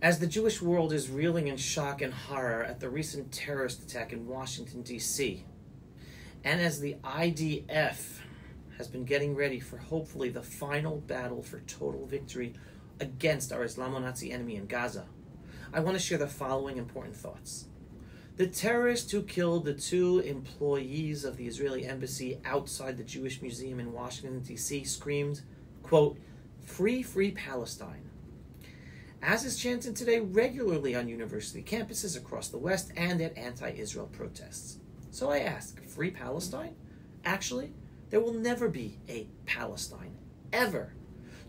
As the Jewish world is reeling in shock and horror at the recent terrorist attack in Washington, D.C., and as the IDF has been getting ready for hopefully the final battle for total victory against our Islamo-Nazi enemy in Gaza, I want to share the following important thoughts. The terrorist who killed the 2 employees of the Israeli embassy outside the Jewish Museum in Washington, D.C. screamed, quote, "Free, free Palestine," as is chanted today regularly on university campuses across the West and at anti-Israel protests. So I ask, free Palestine? Actually, there will never be a Palestine, ever.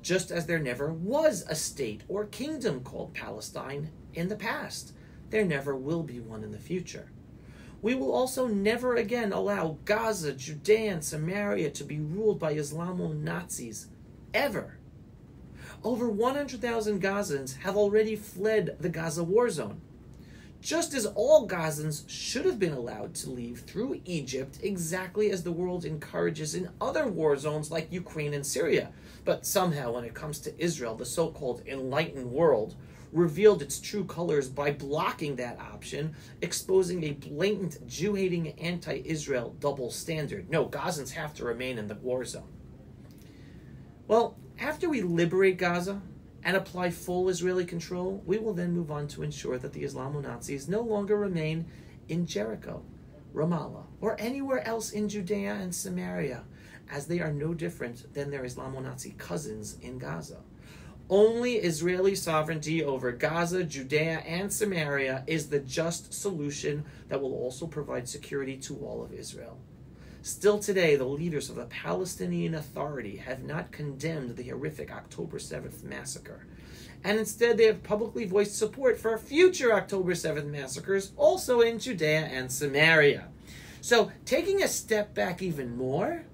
Just as there never was a state or kingdom called Palestine in the past, there never will be one in the future. We will also never again allow Gaza, Judea, and Samaria to be ruled by Islamo-Nazis, ever. Over 100,000 Gazans have already fled the Gaza war zone, just as all Gazans should have been allowed to leave through Egypt, exactly as the world encourages in other war zones like Ukraine and Syria. But somehow, when it comes to Israel, the so-called enlightened world revealed its true colors by blocking that option, exposing a blatant Jew-hating anti-Israel double standard. No, Gazans have to remain in the war zone. Well, after we liberate Gaza and apply full Israeli control, we will then move on to ensure that the Islamo-Nazis no longer remain in Jericho, Ramallah, or anywhere else in Judea and Samaria, as they are no different than their Islamo-Nazi cousins in Gaza. Only Israeli sovereignty over Gaza, Judea, and Samaria is the just solution that will also provide security to all of Israel. Still today, the leaders of the Palestinian Authority have not condemned the horrific October 7th massacre, and instead they have publicly voiced support for future October 7th massacres, also in Judea and Samaria. So, taking a step back even more,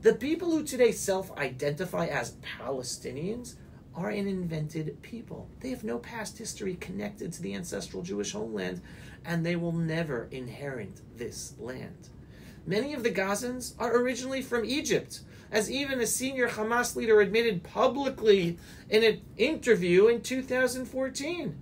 the people who today self-identify as Palestinians are an invented people. They have no past history connected to the ancestral Jewish homeland, and they will never inherit this land. Many of the Gazans are originally from Egypt, as even a senior Hamas leader admitted publicly in an interview in 2014.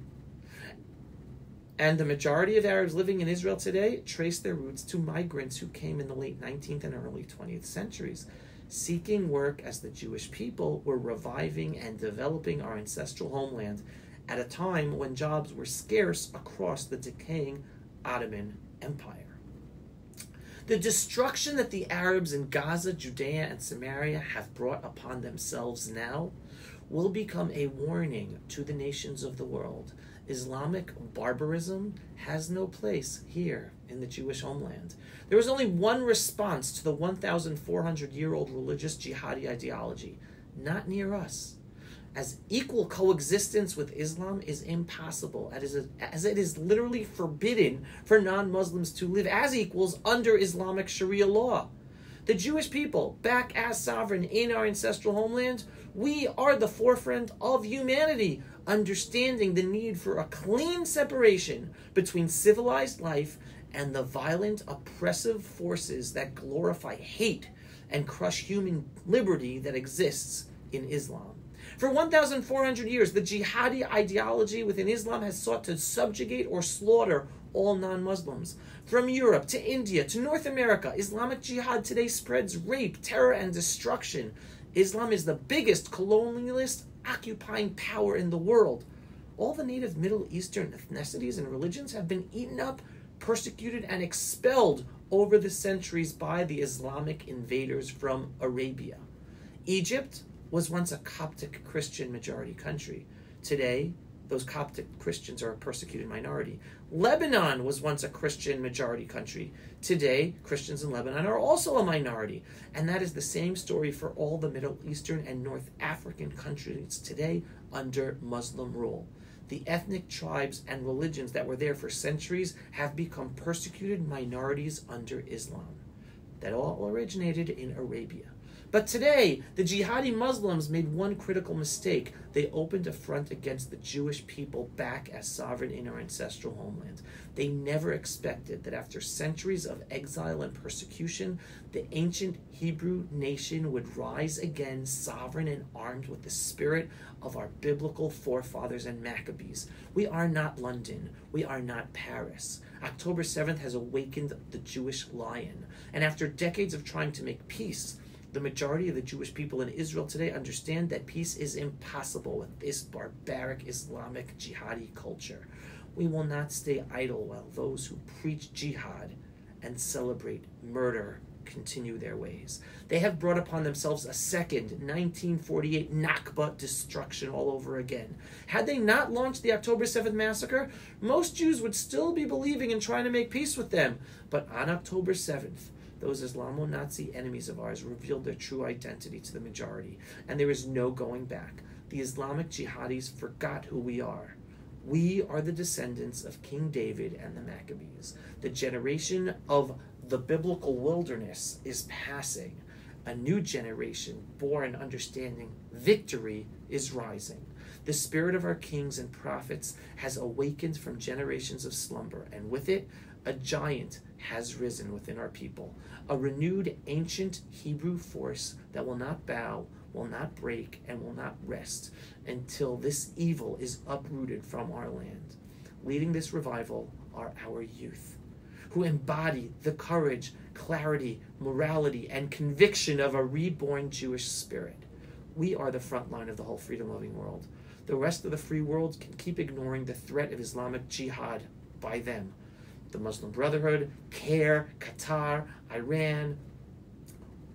And the majority of Arabs living in Israel today trace their roots to migrants who came in the late 19th and early 20th centuries, seeking work as the Jewish people were reviving and developing our ancestral homeland at a time when jobs were scarce across the decaying Ottoman Empire. The destruction that the Arabs in Gaza, Judea, and Samaria have brought upon themselves now will become a warning to the nations of the world. Islamic barbarism has no place here in the Jewish homeland. There is only one response to the 1,400-year-old religious jihadi ideology: not near us. As equal coexistence with Islam is impossible, as it is literally forbidden for non-Muslims to live as equals under Islamic Sharia law. The Jewish people, back as sovereign in our ancestral homeland, we are the forefront of humanity, understanding the need for a clean separation between civilized life and the violent, oppressive forces that glorify hate and crush human liberty that exists in Islam. For 1,400 years, the jihadi ideology within Islam has sought to subjugate or slaughter all non-Muslims. From Europe to India to North America, Islamic jihad today spreads rape, terror, and destruction. Islam is the biggest colonialist occupying power in the world. All the native Middle Eastern ethnicities and religions have been eaten up, persecuted, and expelled over the centuries by the Islamic invaders from Arabia. Egypt was once a Coptic Christian majority country. Today, those Coptic Christians are a persecuted minority. Lebanon was once a Christian majority country. Today, Christians in Lebanon are also a minority. And that is the same story for all the Middle Eastern and North African countries today under Muslim rule. The ethnic tribes and religions that were there for centuries have become persecuted minorities under Islam. That all originated in Arabia. But today, the jihadi Muslims made one critical mistake. They opened a front against the Jewish people back as sovereign in our ancestral homeland. They never expected that after centuries of exile and persecution, the ancient Hebrew nation would rise again, sovereign and armed with the spirit of our biblical forefathers and Maccabees. We are not London. We are not Paris. October 7th has awakened the Jewish lion. And after decades of trying to make peace, the majority of the Jewish people in Israel today understand that peace is impossible with this barbaric Islamic jihadi culture. We will not stay idle while those who preach jihad and celebrate murder continue their ways. They have brought upon themselves a second 1948 Nakba destruction all over again. Had they not launched the October 7th massacre, most Jews would still be believing and trying to make peace with them. But on October 7th, those Islamo-Nazi enemies of ours revealed their true identity to the majority, and there is no going back. The Islamic jihadis forgot who we are. We are the descendants of King David and the Maccabees. The generation of the biblical wilderness is passing. A new generation, born understanding victory, is rising. The spirit of our kings and prophets has awakened from generations of slumber, and with it, a giant has risen within our people. A renewed ancient Hebrew force that will not bow, will not break, and will not rest until this evil is uprooted from our land. Leading this revival are our youth, who embody the courage, clarity, morality, and conviction of a reborn Jewish spirit. We are the front line of the whole freedom-loving world. The rest of the free world can keep ignoring the threat of Islamic jihad by them. The Muslim Brotherhood, CARE, Qatar, Iran,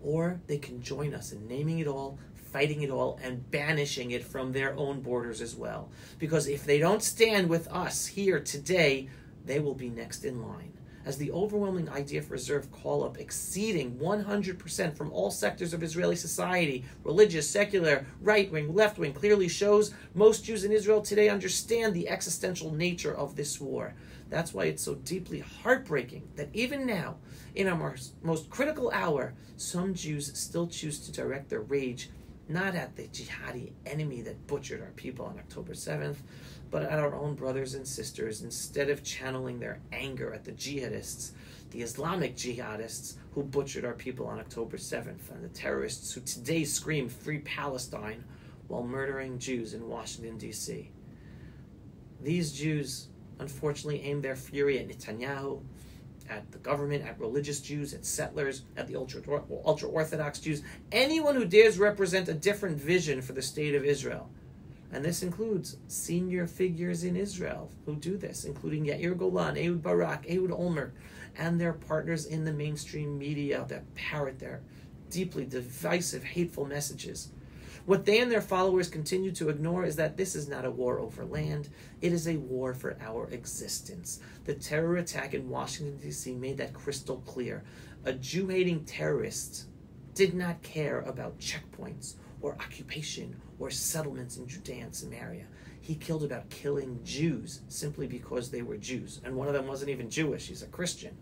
or they can join us in naming it all, fighting it all, and banishing it from their own borders as well. Because if they don't stand with us here today, they will be next in line. As the overwhelming IDF reserve call-up exceeding 100% from all sectors of Israeli society, religious, secular, right-wing, left-wing, clearly shows, most Jews in Israel today understand the existential nature of this war. That's why it's so deeply heartbreaking that even now, in our most critical hour, some Jews still choose to direct their rage not at the jihadi enemy that butchered our people on October 7th, but at our own brothers and sisters, instead of channeling their anger at the jihadists, the Islamic jihadists who butchered our people on October 7th, and the terrorists who today scream "Free Palestine" while murdering Jews in Washington, D.C. These Jews, unfortunately, aim their fury at Netanyahu, at the government, at religious Jews, at settlers, at the ultra-Orthodox Jews, anyone who dares represent a different vision for the state of Israel. And this includes senior figures in Israel who do this, including Yair Golan, Ehud Barak, Ehud Olmert, and their partners in the mainstream media that parrot their deeply divisive, hateful messages. What they and their followers continue to ignore is that this is not a war over land. It is a war for our existence. The terror attack in Washington, D.C. made that crystal clear. A Jew-hating terrorist did not care about checkpoints or occupation or settlements in Judea and Samaria. He killed about killing Jews simply because they were Jews. And one of them wasn't even Jewish. He's a Christian.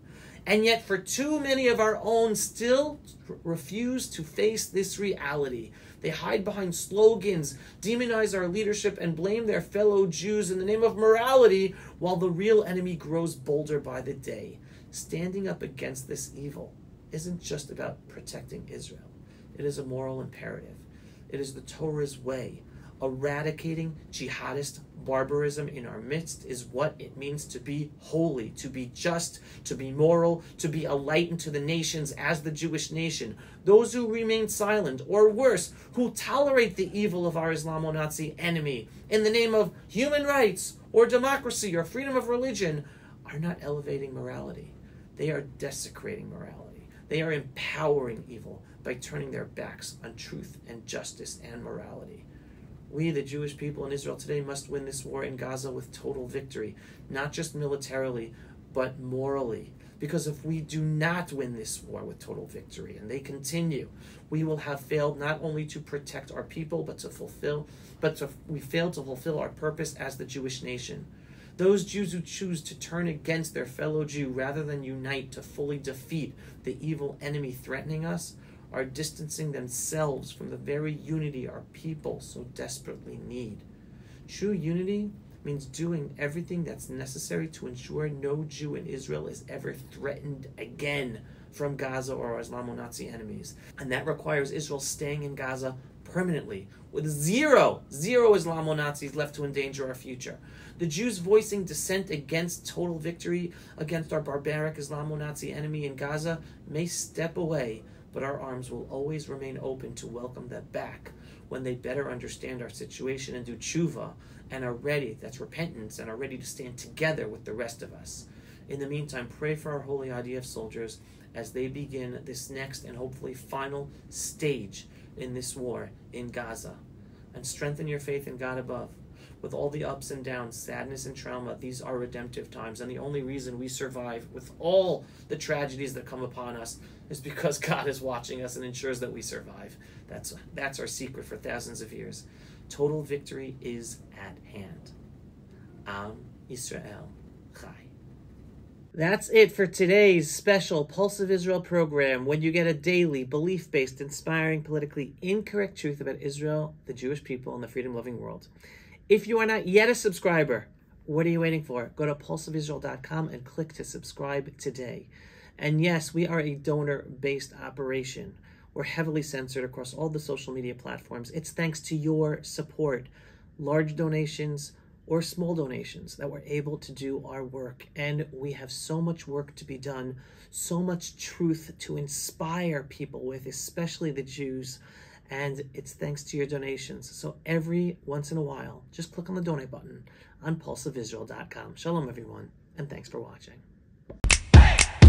And yet for too many of our own still refuse to face this reality. They hide behind slogans, demonize our leadership, and blame their fellow Jews in the name of morality, while the real enemy grows bolder by the day. Standing up against this evil isn't just about protecting Israel. It is a moral imperative. It is the Torah's way. Eradicating jihadist barbarism in our midst is what it means to be holy, to be just, to be moral, to be a light unto the nations as the Jewish nation. Those who remain silent, or worse, who tolerate the evil of our Islamo-Nazi enemy in the name of human rights or democracy or freedom of religion, are not elevating morality. They are desecrating morality. They are empowering evil by turning their backs on truth and justice and morality. We, the Jewish people in Israel today, must win this war in Gaza with total victory, not just militarily, but morally. Because if we do not win this war with total victory, and they continue, we will have failed not only to protect our people, we fail to fulfill our purpose as the Jewish nation. Those Jews who choose to turn against their fellow Jew rather than unite to fully defeat the evil enemy threatening us are distancing themselves from the very unity our people so desperately need. True unity means doing everything that's necessary to ensure no Jew in Israel is ever threatened again from Gaza or our Islamo-Nazi enemies. And that requires Israel staying in Gaza permanently, with zero Islamo-Nazis left to endanger our future. The Jews voicing dissent against total victory against our barbaric Islamo-Nazi enemy in Gaza may step away, but our arms will always remain open to welcome them back when they better understand our situation and do tshuva, and are ready, that's repentance, and are ready to stand together with the rest of us. In the meantime, pray for our holy IDF soldiers as they begin this next and hopefully final stage in this war in Gaza. And strengthen your faith in God above. With all the ups and downs, sadness and trauma, these are redemptive times, and the only reason we survive with all the tragedies that come upon us is because God is watching us and ensures that we survive. That's our secret for thousands of years. Total victory is at hand. Am Yisrael Chai. That's it for today's special Pulse of Israel program, when you get a daily, belief-based, inspiring, politically incorrect truth about Israel, the Jewish people, and the freedom-loving world. If you are not yet a subscriber, what are you waiting for? Go to pulseofisrael.com and click to subscribe today. And yes, we are a donor-based operation. We're heavily censored across all the social media platforms. It's thanks to your support, large donations or small donations, that we're able to do our work. And we have so much work to be done, so much truth to inspire people with, especially the Jews. And it's thanks to your donations. So every once in a while, just click on the donate button on pulseofisrael.com. Shalom, everyone, and thanks for watching.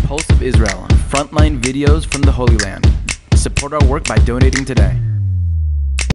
Pulse of Israel, frontline videos from the Holy Land. Support our work by donating today.